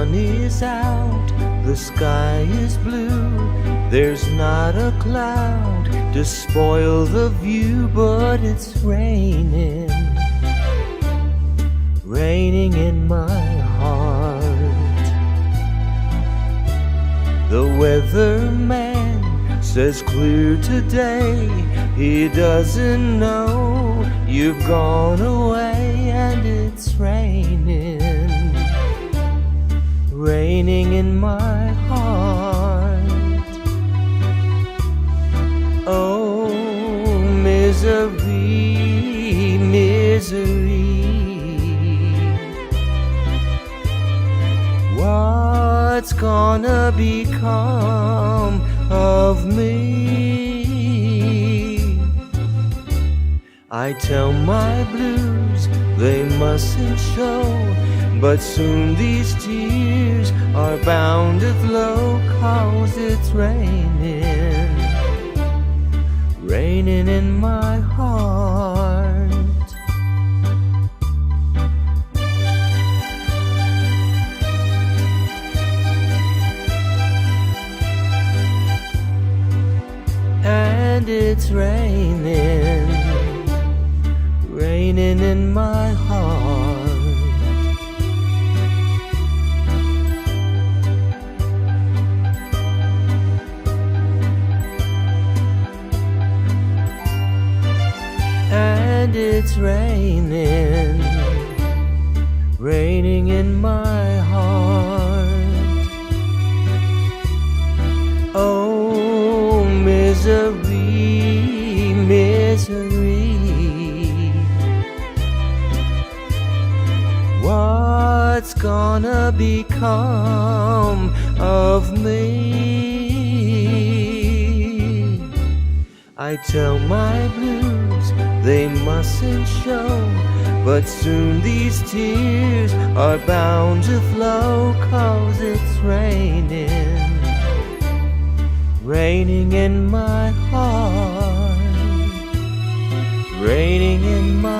sun is out, the sky is blue. There's not a cloud to spoil the view, but it's raining, raining in my heart. The weatherman says clear today. He doesn't know you've gone away, and it's raining, raining in my heart. Oh, misery, misery, what's gonna become of me? I tell my blues they mustn't show, but soon these tears are bound to flow, 'cause it's raining, raining in my heart. And it's raining, raining in my heart. And it's raining, raining in my heart. Oh, misery, misery, what's gonna become of me? I tell my blues they mustn't show, but soon these tears are bound to flow, 'cause it's raining, raining in my heart, raining in my